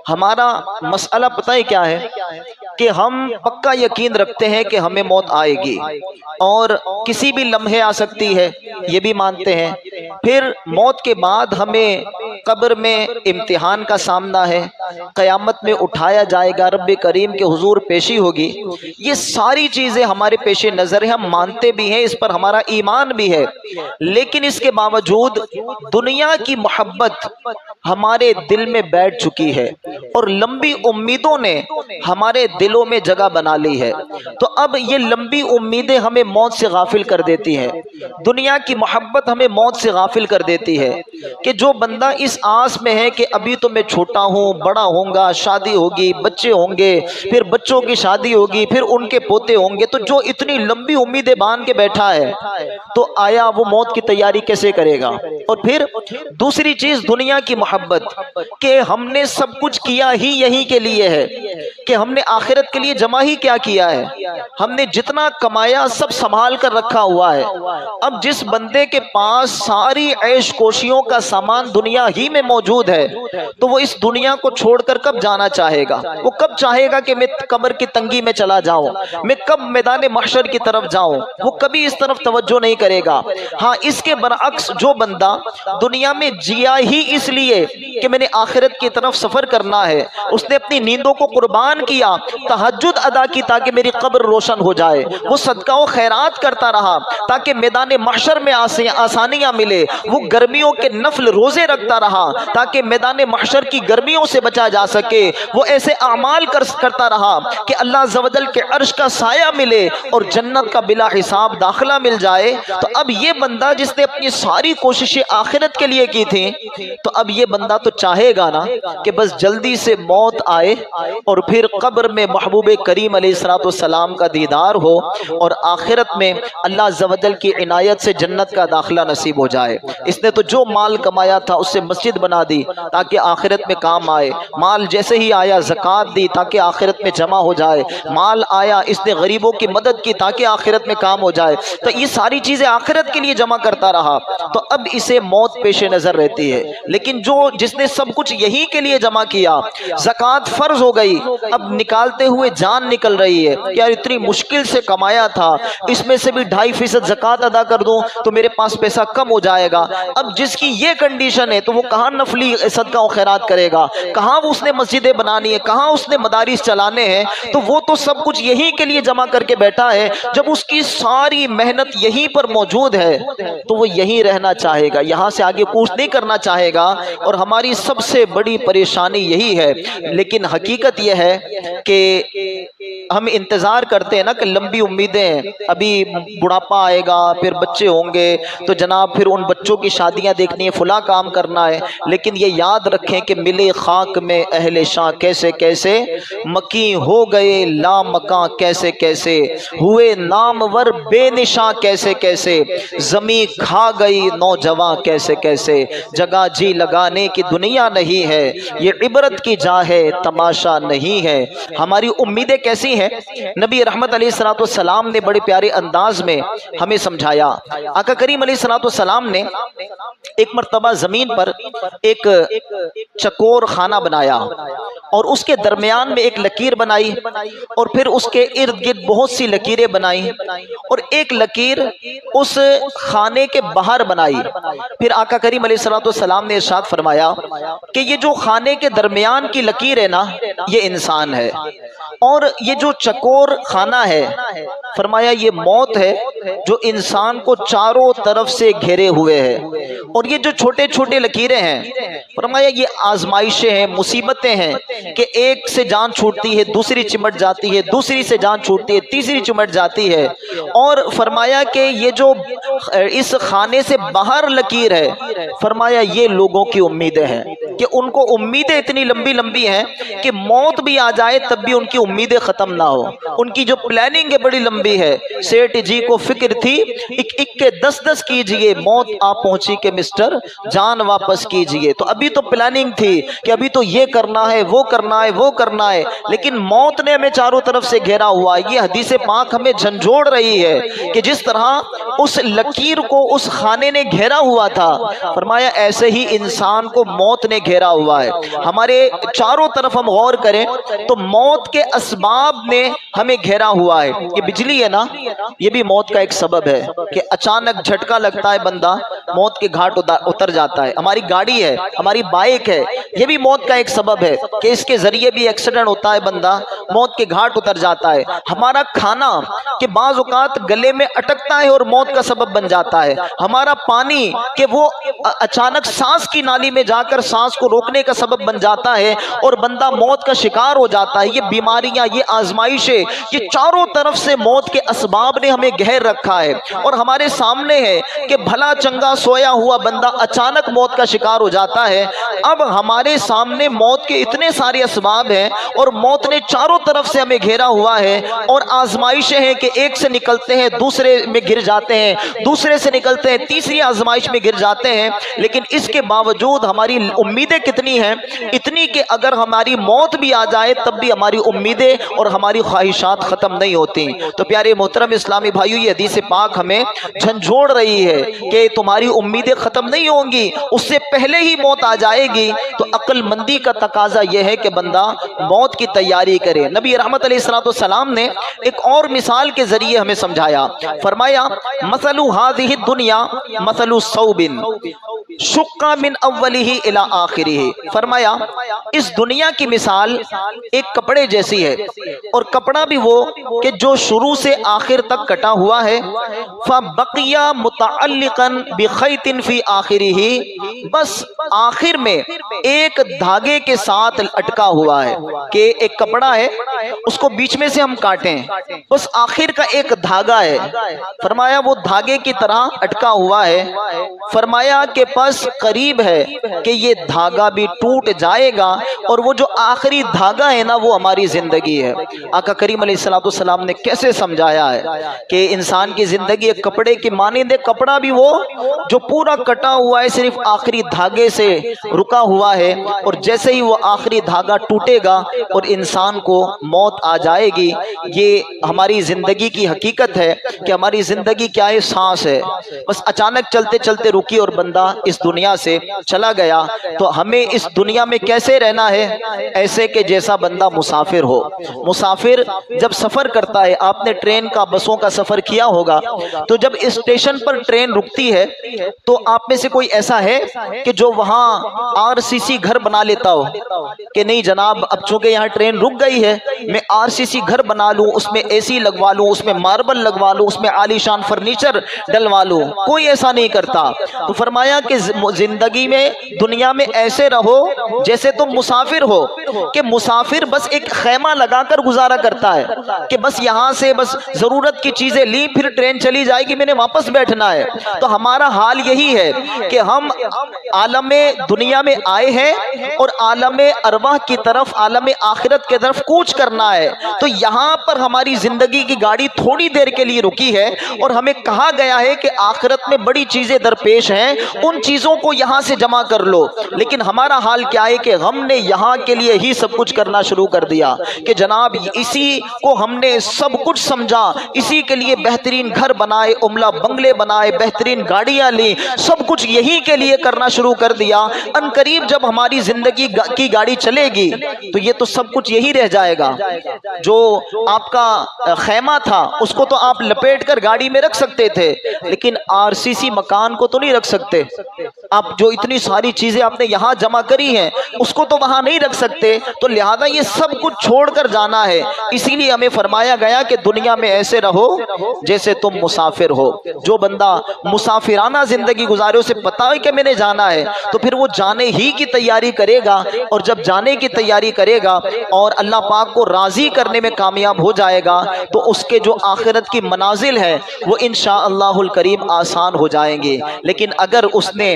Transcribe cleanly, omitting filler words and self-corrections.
ہمارا مسئلہ پتہ ہے کیا ہے کہ ہم پکا یقین رکھتے ہیں کہ ہمیں موت آئے گی اور کسی بھی لمحے آ سکتی ہے، یہ بھی مانتے ہیں۔ پھر موت کے بعد ہمیں قبر میں امتحان کا سامنا ہے، قیامت میں اٹھایا جائے گا، رب کریم کے حضور پیشی ہوگی۔ یہ ساری چیزیں ہمارے پیش نظر ہیں، ہم مانتے بھی ہیں، اس پر ہمارا ایمان بھی ہے، لیکن اس کے باوجود دنیا کی محبت ہمارے دل میں بیٹھ چکی ہے اور لمبی امیدوں نے ہمارے دلوں میں جگہ بنا لی ہے۔ تو اب یہ لمبی امیدیں ہمیں موت سے غافل کر دیتی ہیں، دنیا کی محبت ہمیں موت سے غافل کر دیتی ہے کہ جو بندہ اس آس میں ہے کہ ابھی تو میں چھوٹا ہوں، بڑا ہوں گا، شادی ہوگی، بچے ہوں گے، پھر بچوں کی شادی ہوگی، پھر ان کے پوتے ہوں گے، تو جو اتنی لمبی امیدیں باندھ کے بیٹھا ہے تو آیا وہ موت کی تیاری کیسے کرے گا؟ اور پھر دوسری چیز دنیا کی محبت کہ ہم نے سب کچھ کیا ہی یہی کے لیے ہے، کہ ہم نے آخرت کے لیے جمع ہی کیا کیا ہے، ہم نے جتنا کمایا سب سنبھال کر رکھا ہوا ہے۔ اب جس بندے کے پاس ساری عیش کوشیوں کا سامان دنیا ہی میں موجود ہے تو وہ اس دنیا کو چھوڑ کر کب جانا چاہے گا؟ وہ کب چاہے گا کہ میں قبر کی تنگی میں چلا جاؤں، میں کب میدان محشر کی طرف جاؤں؟ وہ کبھی اس طرف توجہ نہیں کرے گا۔ ہاں، اس کے برعکس جو بندہ دنیا میں جیا ہی اس لیے کہ میں نے آخرت کی طرف سفر کرنا ہے، اس نے اپنی نیندوں کو قربان کیا، تہجد ادا کی تاکہ میری قبر روشن ہو جائے، وہ صدقہ و خیرات کرتا رہا تاکہ میدان محشر میں آسانیاں ملے، وہ گرمیوں کے نفل روزے رکھتا رہا تاکہ میدان محشر کی گرمیوں سے بچا جا سکے، وہ ایسے اعمال کرتا رہا کہ اللہ عز و جل کے عرش کا سایہ ملے اور جنت کا بلا حساب داخلہ مل جائے۔ تو اب یہ بندہ جس نے اپنی ساری کوششیں آخرت کے لیے کی تھی، تو اب یہ بندہ تو چاہے گا نا کہ بس جلدی سے موت آئے اور پھر قبر میں محبوب کریم علیہ السلام کا دیدار ہو اور آخرت میں اللہ عز و جل کی عنایت سے جنت کا داخلہ نصیب ہو جائے۔ اس نے تو جو مال کمایا تھا اس سے مسجد بنا دی تاکہ آخرت میں کام آئے، مال جیسے ہی آیا زکوٰۃ دی تاکہ آخرت میں جمع ہو جائے، مال آیا اس نے غریبوں کی مدد کی تاکہ آخرت میں کام ہو جائے، تو یہ ساری چیزیں آخرت کے لیے جمع کرتا رہا، تو اب اسے موت پیش نظر رہتی ہے۔ لیکن جس نے سب کچھ یہی کے لیے جمع کیا، زکوٰۃ فرض ہو گئی، اب نکالتے ہوئے جان نکل رہی ہے، یار اتنی مشکل سے کمایا تھا، اس میں سے بھی 2.5% زکوٰۃ ادا کر دوں تو میرے پاس پیسہ کم ہو جائے گا۔ اب جس کی یہ کنڈیشن ہے تو وہ کہاں نفلی صدقہ و خیرات کرے گا، کہاں اس نے مسجدیں بنانی ہے، کہاں اس نے مدارس چلانے ہیں؟ تو وہ تو سب کچھ یہی کے لیے جمع کر کے بیٹھا ہے، جب اس کی ساری محنت یہیں پر موجود ہے تو وہ یہیں رہنا چاہے گا، یہاں سے آگے کوچ نہیں کرنا چاہے گا۔ اور ہماری سب سے بڑی پریشانی یہی ہے، لیکن حقیقت یہ ہے کہ ہم انتظار کرتے ہیں نا کہ لمبی امیدیں ہیں، ابھی بڑھاپا آئے گا، پھر بچے ہوں گے تو جناب پھر ان بچوں کی شادیاں دیکھنی ہے، فلاں کام کرنا ہے، لیکن یہ یاد رکھیں کہ ملے خاک میں اہل شاہ کیسے کیسے، مکی ہو گئے لا مکاں کیسے کیسے، ہوئے نامور بے نشاں کیسے کیسے، زمین کھا گئی نوجوان کیسے کیسے، جگہ جی لگانے کی دنیا نہیں ہے، یہ عبرت کی جا ہے تماشا نہیں ہے۔ ہماری امیدیں کیسی ہیں؟ نبی رحمت علیہ السلام نے بڑے پیارے انداز میں ہمیں سمجھایا۔ آقا کریم علیہ السلام نے ایک مرتبہ زمین پر ایک چکور خانہ بنایا اور اس کے درمیان میں ایک لکیر بنائی اور پھر اس کے ارد گرد بہت سی لکیریں بنائی اور ایک لکیر اس خانے کے باہر بنائی۔ پھر آقا کریم علیہ السلام نے ارشاد فرمایا کہ یہ جو خانے کے درمیان کی لکیر ہے نا، یہ انسان ہے، اور یہ جو چکور خانہ ہے فرمایا یہ موت ہے جو انسان کو چاروں طرف سے گھیرے ہوئے ہے، اور یہ جو چھوٹے چھوٹے لکیریں ہیں فرمایا یہ آزمائشیں ہیں، مصیبتیں ہیں کہ ایک سے جان چھوٹتی ہے، دوسری چمٹ جاتی ہے، دوسری سے جان چھوٹتی ہے، تیسری چمٹ جاتی ہے، اور فرمایا کہ یہ جو اس خانے سے باہر لکیر ہے فرمایا یہ لوگوں کی امیدیں ہیں کہ ان کو امیدیں اتنی لمبی لمبی ہیں کہ موت بھی آ جائے تب بھی ان کی امیدیں ختم نہ ہو، ان کی جو پلاننگ ہے بڑی لمبی ہے۔ سیٹھ جی کو فکر تھی 1 کے 10 کیجئے، موت آ پہنچی کہ مسٹر جان واپس کیجئے۔ تو ابھی تو پلاننگ تھی کہ ابھی تو یہ کرنا ہے، وہ کرنا ہے، وہ کرنا ہے، لیکن موت نے ہمیں چاروں طرف سے گھیرا ہوا ہے۔ یہ حدیث پاک ہمیں جھنجھوڑ رہی ہے کہ جس طرح اس لکیر کو اس خانے نے گھیرا ہوا تھا، فرمایا ایسے ہی انسان کو موت نے گھیرا ہوا ہے۔ ہمارے چاروں طرف ہم غور کریں تو موت کے اسباب نے ہمیں گھیرا ہوا ہے۔ یہ بجلی ہے نا، یہ بھی موت کا ایک سبب ہے کہ اچانک جھٹکا لگتا ہے، بندہ موت کے گھاٹ اتر جاتا ہے۔ ہماری گاڑی ہے، ہماری بائک ہے، یہ بھی موت کا ایک سبب ہے کہ اس کے ذریعے بھی ایکسیڈنٹ ہوتا ہے، بندہ موت کے گھاٹ اتر جاتا ہے۔ ہمارا کھانا کہ بعض اوقات گلے میں اٹکتا ہے اور موت کا سبب بن جاتا ہے۔ ہمارا پانی کہ وہ اچانک سانس کی نالی میں جا کر سانس کو روکنے کا سبب بن جاتا ہے اور بندہ موت کا شکار ہو جاتا ہے۔ یہ بیماریاں، یہ آزمائشیں، یہ چاروں طرف سے موت کے اسباب نے ہمیں گھیر رکھا ہے اور ہمارے سامنے ہے کہ بھلا چنگا سویا ہوا بندہ اچانک موت کا شکار ہو جاتا ہے۔ اب ہمارے سامنے موت کے اتنے سارے اسباب ہیں اور موت نے چاروں طرف سے ہمیں گھیرا ہوا ہے، اور آزمائشیں ہیں کہ ایک سے نکلتے ہیں دوسرے میں گر جاتے ہیں، دوسرے سے نکلتے ہیں تیسری آزمائش میں گر جاتے ہیں، لیکن اس کے باوجود ہماری امیدیں کتنی ہیں؟ اتنی کہ اگر ہماری موت بھی آ جائے تب بھی ہماری امیدیں اور ہماری خواہشات ختم نہیں ہوتی۔ تو پیارے محترم اسلامی بھائیو، یہ حدیث پاک ہمیں جھنجھوڑ رہی ہے کہ تمہاری امیدیں ختم نہیں ہوں گی، اس سے پہلے ہی موت آ جائے گی۔ تو عقل مندی کا تقاضا یہ ہے کہ بندہ موت کی تیاری کرے۔ نبی رحمت علیہ السلام نے ایک اور مثال کے ذریعے ہمیں سمجھایا، فرمایا مثل هذه الدنيا مثل صوب شق من اوله الى آخره، فرمایا اس دنیا کی مثال ایک کپڑے جیسی ہے، اور کپڑا بھی وہ کہ جو شروع سے آخر تک کٹا ہوا ہے، فبقي متعلقا بخيط في آخره، بس آخر میں ایک دھاگے کے ساتھ اٹکا ہوا ہے کہ ایک کپڑا ہے، اس کو بیچ میں سے ہم کاٹیں، بس آخر کا ایک دھاگا ہے، فرمایا وہ دھاگے کی طرح اٹکا ہوا ہے، فرمایا کہ پس قریب ہے کہ یہ دھاگا بھی ٹوٹ جائے گا، اور وہ جو آخری دھاگا ہے نا وہ ہماری زندگی ہے۔ آقا کریم علیہ السلام نے کیسے سمجھایا ہے کہ انسان کی زندگی ایک کپڑے کی مانند ہے، کپڑا بھی وہ جو پورا کٹا ہوا ہے، صرف آخری دھاگے سے رکا ہوا ہے، اور جیسے ہی وہ آخری دھاگا ٹوٹے گا اور انسان کو موت آ جائے گی۔ یہ ہماری زندگی کی حقیقت ہے کہ ہماری زندگی کیا ہے؟ سانس ہے، بس اچانک چلتے چلتے رکی اور بندہ اس دنیا سے چلا گیا۔ تو ہمیں اس دنیا میں کیسے رہنا ہے؟ ایسے کہ جیسا بندہ مسافر ہو۔ مسافر جب سفر کرتا ہے، آپ نے ٹرین کا بسوں کا سفر کیا ہوگا، تو جب اسٹیشن پر ٹرین رکتی ہے تو آپ میں سے کوئی ایسا ہے کہ جو وہاں RCC گھر بنا لیتا ہو کہ نہیں جناب اب چونکہ یہاں ٹرین رک گئی ہے میں RCC گھر بنا لوں، اس میں AC لگوا لوں، اس میں ماربل لگوا لوں، اس میں عالی شان فرنیچر ڈلوا لوں؟ کوئی ایسا نہیں کرتا۔ تو فرمایا کہ زندگی میں دنیا میں ایسے رہو جیسے تم مسافر ہو، کہ مسافر بس ایک خیمہ لگا کر گزارا کرتا ہے کہ بس یہاں سے بس ضرورت کی چیزیں لی، پھر ٹرین چلی جائے گی، میں نے واپس بیٹھنا ہے۔ تو ہمارا حال یہی ہے کہ ہم عالم دنیا میں آئے ہیں اور عالم ارواح کی طرف، عالم آخرت کی طرف کوچ کرنا ہے۔ تو یہاں پر ہماری زندگی کی گاڑی تھوڑی دیر کے لیے رکی ہے، اور ہمیں کہا گیا ہے کہ آخرت میں بڑی چیزیں درپیش ہیں، ان چیزوں کو یہاں سے جمع کر لو۔ لیکن ہمارا حال کیا ہے کہ ہم نے یہاں کے لیے ہی سب کچھ کرنا شروع کر دیا کہ جناب اسی کو ہم نے سب کچھ سمجھا، اسی کے لیے بہترین گھر بنائے، عملہ بنگلے بنائے، بہترین گاڑیاں لی، سب کچھ یہی کے لیے کرنا شروع کر دیا۔ ان قریب جب ہماری زندگی کی گاڑی چلے گی تو یہ تو سب کچھ یہی رہ جائے گا۔ جو آپ کا خیمہ تھا اس کو تو آپ لپیٹ کر گاڑی میں رکھ سکتے تھے، لیکن RCC مکان کو تو نہیں رکھ سکتے۔ آپ جو اتنی ساری چیزیں آپ نے یہاں جمع کری ہیں اس کو تو وہاں نہیں رکھ سکتے، تو لہذا یہ سب کچھ چھوڑ کر جانا ہے۔ اسی لیے ہمیں فرمایا گیا کہ دنیا میں ایسے رہو جیسے تم مسافر ہو۔ جو بندہ مسافرانہ زندگی گزارے، اسے پتا ہے کہ میں نے جانا ہے، تو پھر وہ جانے ہی کی تیاری کرے گا، اور جب جانے کی تیاری کرے گا اور اللہ پاک کو راضی کرنے میں کامیاب ہو جائے گا تو اس کے جو آخرت کی منازل ہے وہ انشاءاللہ الکریم آسان ہو جائیں گے۔ لیکن اگر اس نے